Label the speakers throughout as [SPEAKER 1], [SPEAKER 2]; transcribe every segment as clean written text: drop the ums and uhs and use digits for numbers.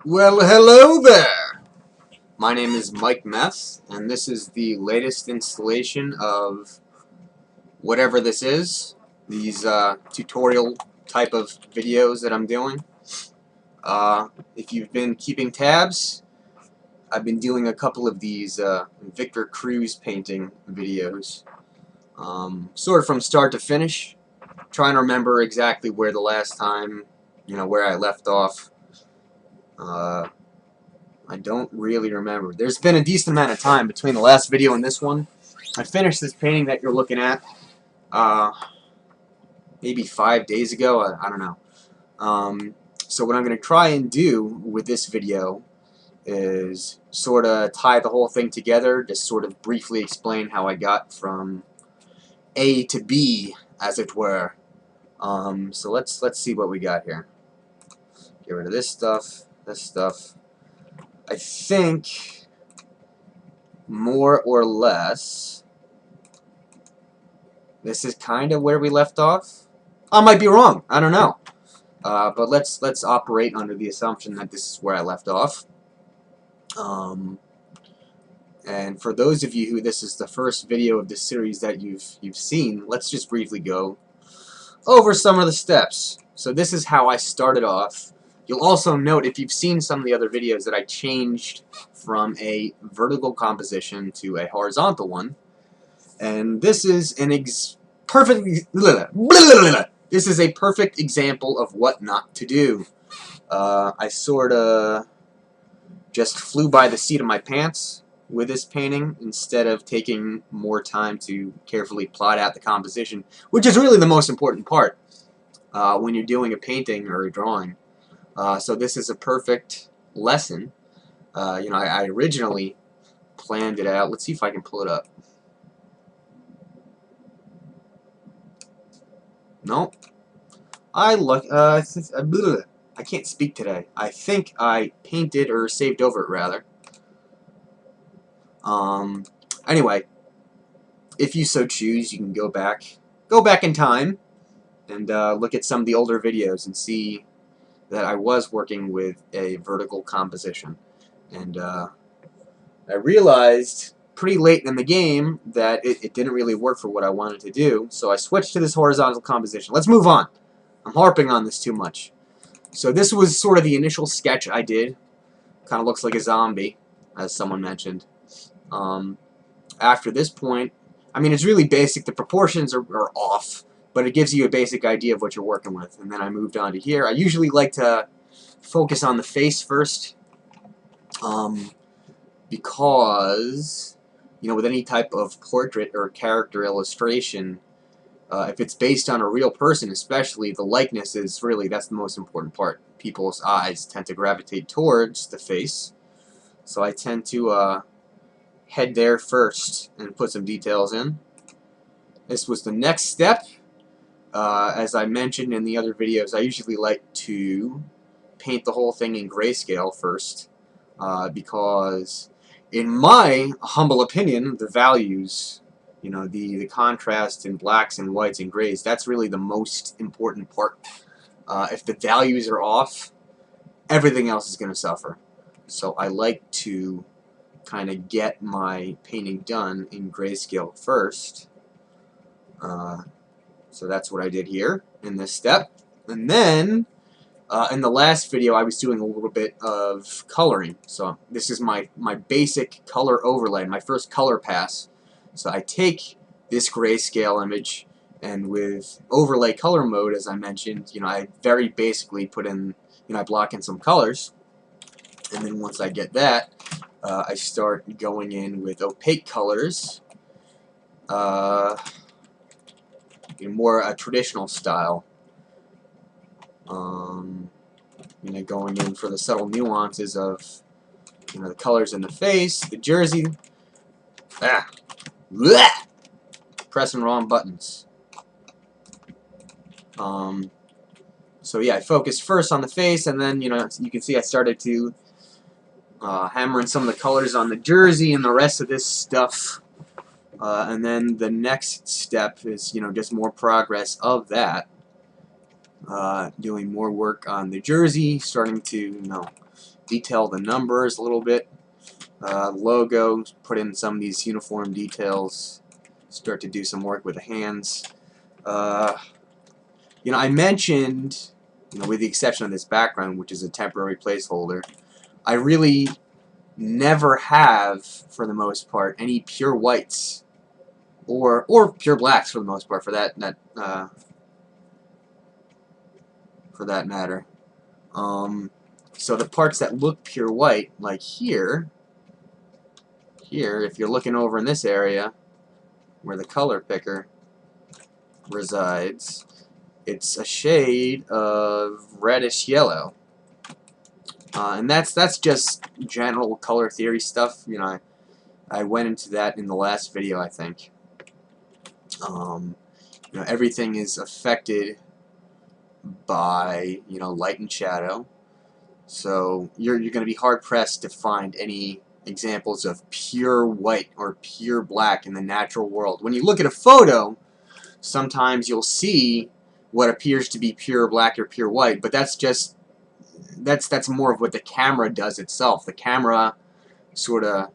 [SPEAKER 1] Well, hello there! My name is Mike Mess, and this is the latest installation of whatever this is. These tutorial type of videos that I'm doing. If you've been keeping tabs, I've been doing a couple of these Victor Cruz painting videos. Sort of from start to finish. Trying to remember exactly where the last time, where I left off. I don't really remember. There's been a decent amount of time between the last video and this one. I finished this painting that you're looking at maybe 5 days ago. I don't know. So what I'm going to try and do with this video is sort of tie the whole thing together, just sort of briefly explain how I got from A to B, as it were. So let's see what we got here. Get rid of this stuff, this stuff. I think, more or less, this is kind of where we left off. I might be wrong. I don't know. But let's operate under the assumption that this is where I left off. And for those of you who this is the first video of this series that you've seen, let's just briefly go over some of the steps. So this is how I started off. You'll also note, if you've seen some of the other videos, that I changed from a vertical composition to a horizontal one. And this is this is a perfect example of what not to do. I sort of just flew by the seat of my pants with this painting instead of taking more time to carefully plot out the composition, which is really the most important part when you're doing a painting or a drawing. So this is a perfect lesson. I originally planned it out. Let's see if I can pull it up. No. I can't speak today. I think I painted or saved over it, rather. Anyway, if you so choose, you can go back in time and look at some of the older videos and see that I was working with a vertical composition. And I realized pretty late in the game that it didn't really work for what I wanted to do, so I switched to this horizontal composition. Let's move on. I'm harping on this too much. So this was sort of the initial sketch I did. Kind of looks like a zombie, as someone mentioned. After this point, I mean, it's really basic. The proportions are off, but it gives you a basic idea of what you're working with. And then I moved on to here. I usually like to focus on the face first, because, with any type of portrait or character illustration, if it's based on a real person especially, the likeness is really, that's the most important part. People's eyes tend to gravitate towards the face, so I tend to head there first and put some details in. This was the next step. As I mentioned in the other videos, I usually like to paint the whole thing in grayscale first, because in my humble opinion, the values, the contrast in blacks and whites and grays, that's really the most important part. If the values are off, everything else is going to suffer. So I like to kind of get my painting done in grayscale first. So that's what I did here in this step. And then in the last video I was doing a little bit of coloring. So this is my basic color overlay, my first color pass. So I take this grayscale image, and with overlay color mode, as I mentioned, I very basically put in, I block in some colors, and then once I get that, I start going in with opaque colors, more a traditional style. Going in for the subtle nuances of, the colors in the face, the jersey. Blech! Pressing wrong buttons. So yeah, I focused first on the face, and then, you can see I started to hammer in some of the colors on the jersey and the rest of this stuff. And then the next step is, just more progress of that. Doing more work on the jersey, starting to detail the numbers a little bit. Logo, put in some of these uniform details. Start to do some work with the hands. I mentioned, with the exception of this background, which is a temporary placeholder, I really never have, for the most part, any pure whites or pure blacks for the most part, for that matter. So the parts that look pure white, like here, if you're looking over in this area where the color picker resides, it's a shade of reddish yellow. And that's just general color theory stuff. I went into that in the last video, I think. Everything is affected by light and shadow. So you're going to be hard pressed to find any examples of pure white or pure black in the natural world. When you look at a photo, sometimes you'll see what appears to be pure black or pure white, but that's more of what the camera does itself. The camera sort of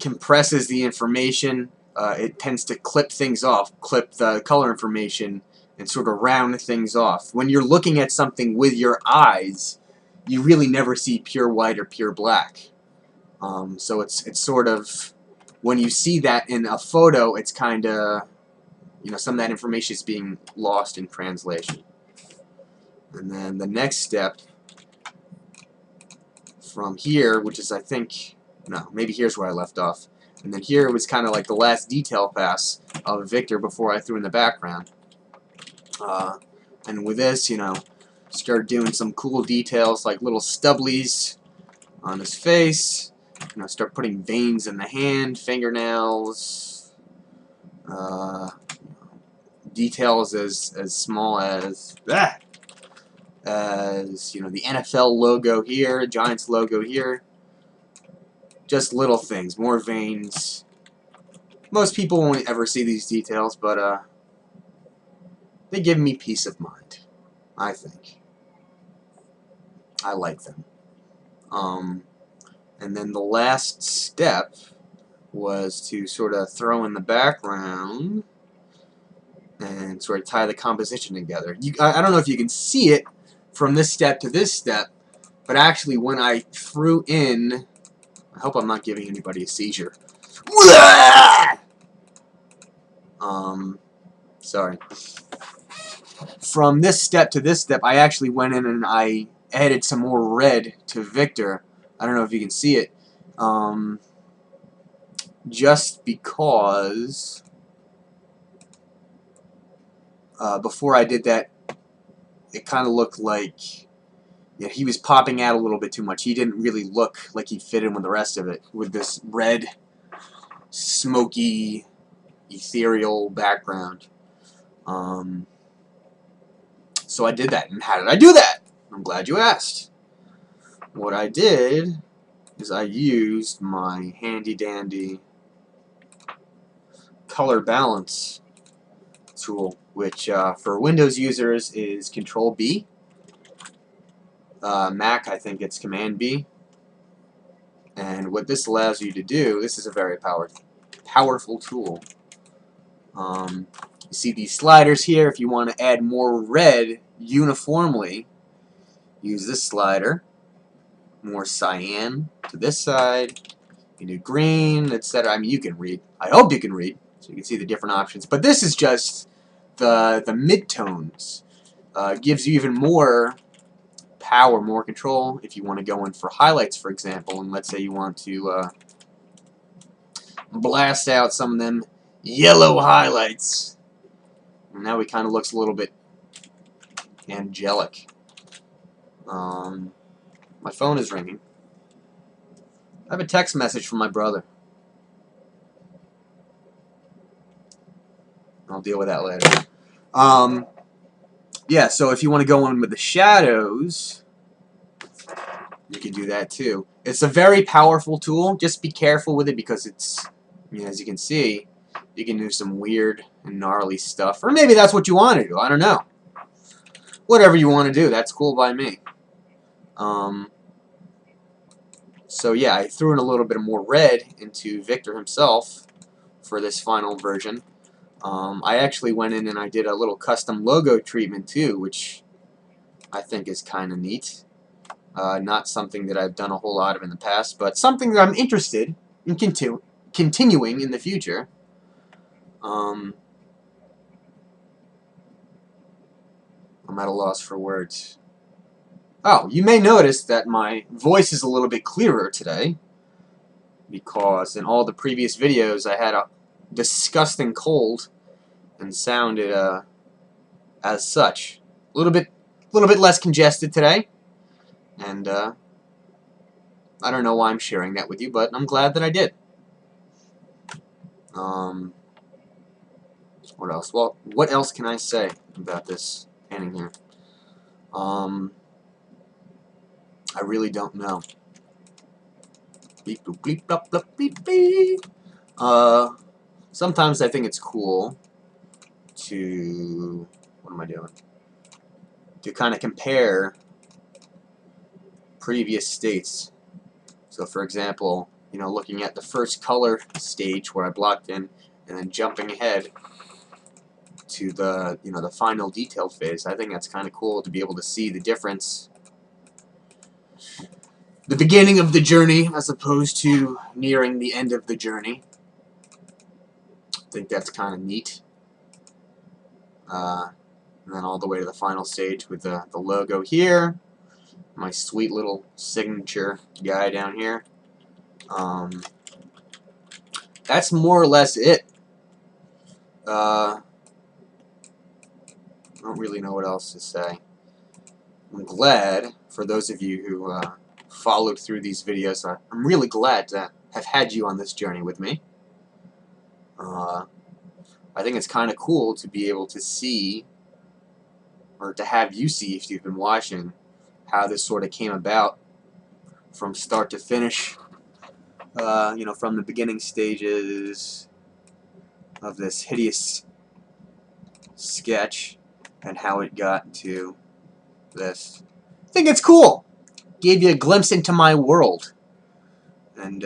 [SPEAKER 1] compresses the information. It tends to clip things off, clip the color information, and sort of round things off. When you're looking at something with your eyes, you really never see pure white or pure black. So it's sort of, when you see that in a photo, it's kind of, some of that information is being lost in translation. And then the next step from here, which is, I think, no, maybe here's where I left off. And then here was kind of like the last detail pass of Victor before I threw in the background. And with this, start doing some cool details like little stubblies on his face. Start putting veins in the hand, fingernails, details as small as that. As the NFL logo here, Giants logo here. Just little things, more veins. Most people won't ever see these details, but they give me peace of mind, I think. I like them. And then the last step was to sort of throw in the background and sort of tie the composition together. I don't know if you can see it from this step to this step, but actually when I threw in, I hope I'm not giving anybody a seizure. Sorry. From this step to this step, I actually went in and I added some more red to Victor. I don't know if you can see it. Just because before I did that, it kind of looked like he was popping out a little bit too much. He didn't really look like he fit in with the rest of it, with this red, smoky, ethereal background. So I did that. And how did I do that? I'm glad you asked. What I did is I used my handy-dandy color balance tool, which for Windows users is Control-B. Mac, I think it's Command-B. And what this allows you to do, this is a very powerful tool. You see these sliders here. If you want to add more red uniformly, use this slider. More cyan to this side. You do green, etc. I mean, you can read. I hope you can read, so you can see the different options. But this is just the midtones. Gives you even more power, more control. If you want to go in for highlights, for example, and let's say you want to blast out some of them yellow highlights. And now it kind of looks a little bit angelic. My phone is ringing. I have a text message from my brother. I'll deal with that later. Yeah, so if you want to go in with the shadows, you can do that too. It's a very powerful tool. Just be careful with it because it's, as you can see, you can do some weird and gnarly stuff. Or maybe that's what you want to do. I don't know. whatever you want to do, that's cool by me. So yeah, I threw in a little bit more red into Victor himself for this final version. I actually went in and I did a little custom logo treatment too, which I think is kind of neat. Not something that I've done a whole lot of in the past, but something that I'm interested in continuing in the future. I'm at a loss for words. Oh, you may notice that my voice is a little bit clearer today, because in all the previous videos I had a disgusting cold and sounded as such. A little bit less congested today, and I don't know why I'm sharing that with you, but I'm glad that I did. What else? Well, what else can I say about this painting here? I really don't know. Beep boop beep bop bop beep beep. Sometimes I think it's cool to, what am I doing? To kind of compare previous states. So for example, looking at the first color stage where I blocked in, and then jumping ahead to the, the final detail phase. I think that's kind of cool to be able to see the difference, the beginning of the journey as opposed to nearing the end of the journey. I think that's kind of neat. And then all the way to the final stage with the logo here. My sweet little signature guy down here. That's more or less it. I don't really know what else to say. I'm glad, for those of you who followed through these videos, I'm really glad to have had you on this journey with me. I think it's kind of cool to be able to see, or to have you see if you've been watching, how this sort of came about from start to finish. From the beginning stages of this hideous sketch and how it got to this. I think it's cool. Gave you a glimpse into my world. And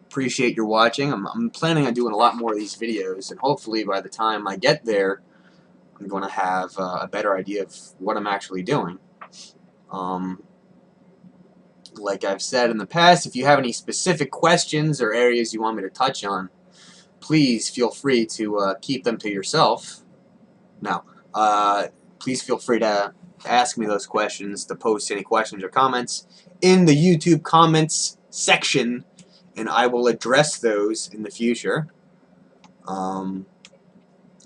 [SPEAKER 1] appreciate your watching. I'm planning on doing a lot more of these videos, and hopefully by the time I get there, I'm going to have a better idea of what I'm actually doing. Like I've said in the past, if you have any specific questions or areas you want me to touch on, please feel free to keep them to yourself. Now, please feel free to ask me those questions, to post any questions or comments in the YouTube comments section, and I will address those in the future. And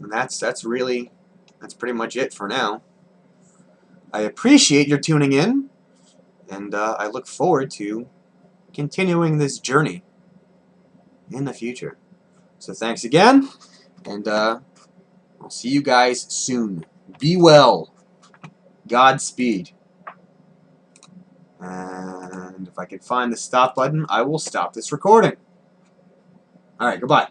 [SPEAKER 1] that's pretty much it for now. I appreciate your tuning in, and I look forward to continuing this journey in the future. So thanks again, and I'll see you guys soon. Be well. Godspeed. And if I can find the stop button, I will stop this recording. Alright, goodbye.